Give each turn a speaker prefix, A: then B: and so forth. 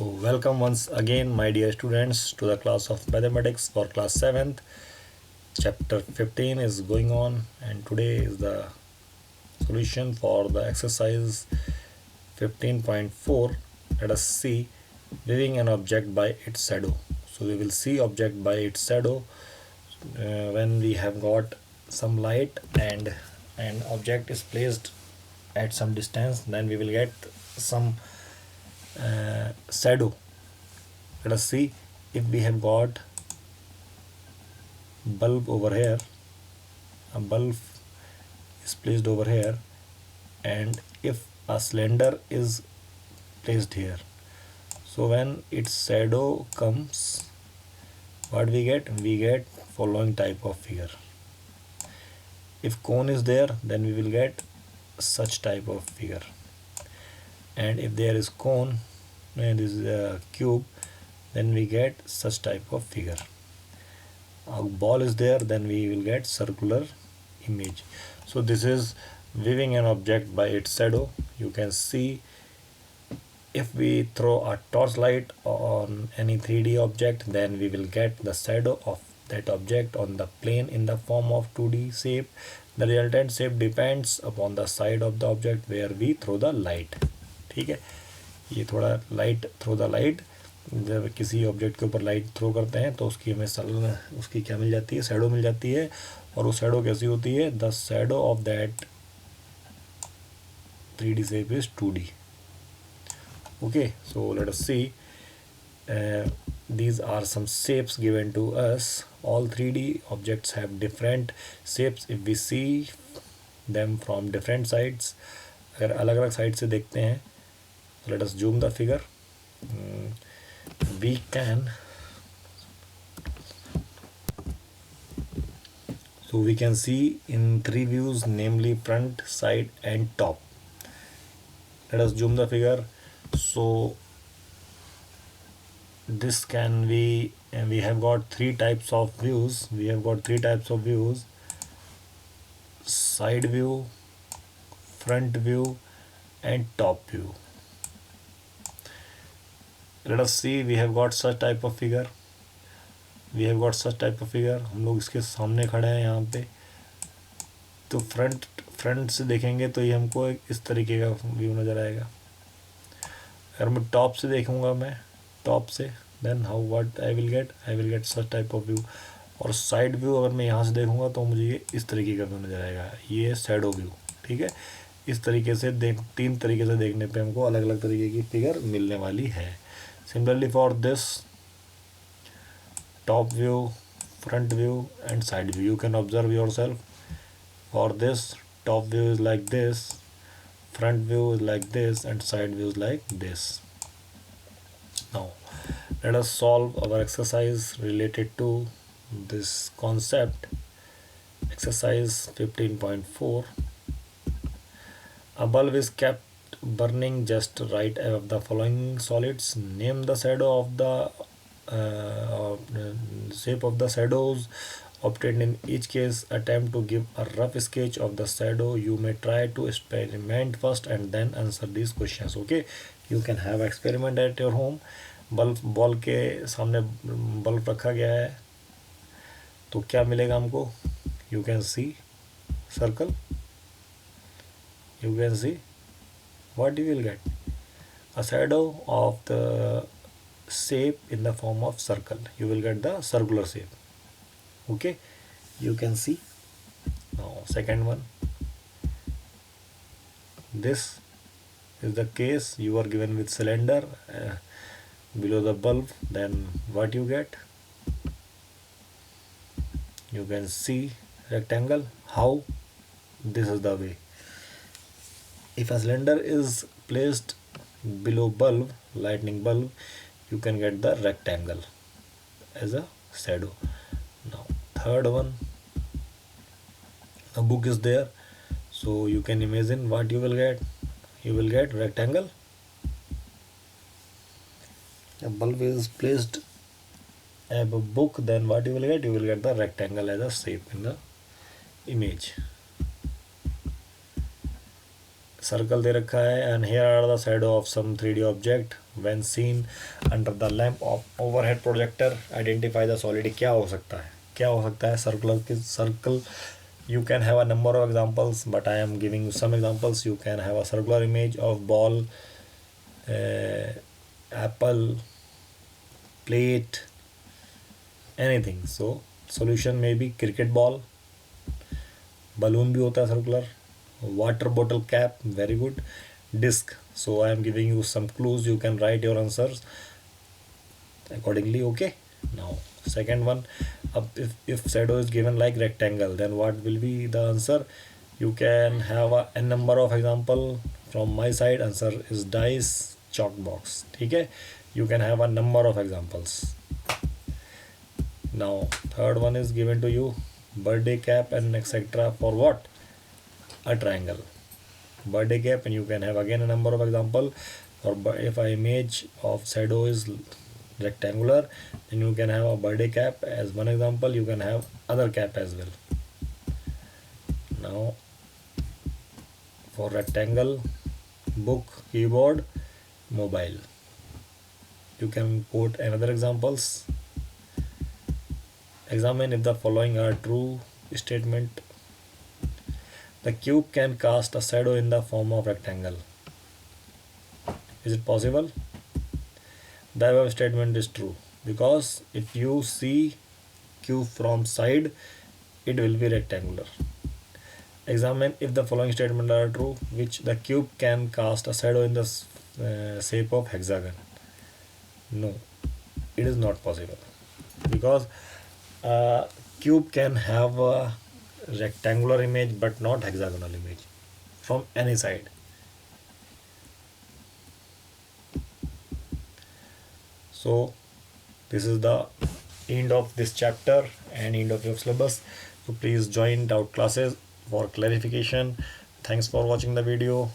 A: So welcome once again my dear students to the class of mathematics for class 7th. Chapter 15 is going on and today is the solution for the exercise 15.4. Let us see viewing an object by its shadow. So we will see object by its shadow when we have got some light and an object is placed at some distance, then we will get some shadow. Let us see if we have got bulb over here, a bulb is placed over here, and if a cylinder is placed here. So when its shadow comes, what we get? We get following type of figure. If cone is there, then we will get such type of figure. And if there is cone and this is a cube, then we get such type of figure. A ball is there, then we will get circular image. So this is viewing an object by its shadow. You can see if we throw a torchlight on any 3D object, then we will get the shadow of that object on the plane in the form of 2D shape. The resultant shape depends upon the side of the object where we throw the light. ठीक है, ये थोड़ा light throw the light, जब किसी object के ऊपर light throw करते हैं तो उसकी हमें उसकी क्या मिल जाती है? शैडो मिल जाती है. और वो शैडो कैसी होती है? The shadow of that 3D shape is 2D. Okay, so let us see. These are some shapes given to us. All 3D objects have different shapes if we see them from different sides. अगर अलग अलग side से देखते हैं, let us zoom the figure. We can see in 3 views, namely front, side and top. Let us zoom the figure. So this can be, and we have got 3 types of views. Side view, front view and top view. Let us see, we have got such type of figure. हम लोग इसके सामने खड़े हैं यहाँ पे, तो front से देखेंगे तो ये हमको इस तरीके का व्यू नज़र आएगा. अगर मैं टॉप से देखूंगा, then how what I will get such type of view. और साइड व्यू अगर मैं यहाँ से देखूंगा तो मुझे ये इस तरीके का व्यू नज़र आएगा. ये शैडो व्यू. ठीक है, इस तरीके से 3 तरीके से देखने पे हमको अलग अलग तरीके की फिगर मिलने वाली है. Similarly for this, top view, front view and side view, you can observe yourself. For this, top view is like this, front view is like this and side view is like this. Now let us solve our exercise related to this concept. Exercise 15.4. A bulb is kept burning just right above the following solids. Name the shadow of the shape of the shadows obtained in each case. Attempt to give a rough sketch of the shadow. You may try to experiment first and then answer these questions. Okay, you can have experiment at your home. Ball के सामने bulb रखा गया है, तो क्या मिलेगा हमको? You can see circle. You can see what you will get? A shadow of the shape in the form of circle. You will get the circular shape. Okay, you can see. Now second one, this is the case. You are given with cylinder below the bulb, then what you get? You can see rectangle. How? This is the way. If a cylinder is placed below bulb, lightning bulb, you can get the rectangle as a shadow. Now third one, a book is there, so you can imagine what you will get. You will get rectangle. A bulb is placed above book, then what you will get? You will get the rectangle as a shape in the image. Circle दे रखा है and here are the shadow of some 3D object when seen under the lamp of overhead projector identify the solid. क्या हो सकता है, क्या हो सकता है सर्कुलर के circle. You can have a number of examples, but I am giving you some examples. You can have a circular image of ball, apple, plate, anything. So solution may be cricket ball, balloon भी होता है circular, water bottle cap, very good, disc. So I am giving you some clues. You can write your answers accordingly. Okay. Now second one, if shadow is given like rectangle, then what will be the answer? You can have a n number of example. From my side, answer is dice, chalk box. ठीक है, you can have a number of examples. Now third one is given to you, birthday cap and etc. for what? A triangle. Birthday cap, and you can have again a number of example. Or if a image of shadow is rectangular, then you can have a birthday cap as one example. You can have other cap as well. Now for rectangle, book, keyboard, mobile. You can quote another examples. Examine if the following are true statement. The cube can cast a shadow in the form of rectangle. Is it possible? The above statement is true, because if you see cube from side, it will be rectangular. Examine if the following statements are true, which the cube can cast a shadow in the shape of hexagon. No, it is not possible, because cube can have a rectangular image but not hexagonal image from any side. So this is the end of this chapter and end of your syllabus. So please join doubt classes for clarification. Thanks for watching the video.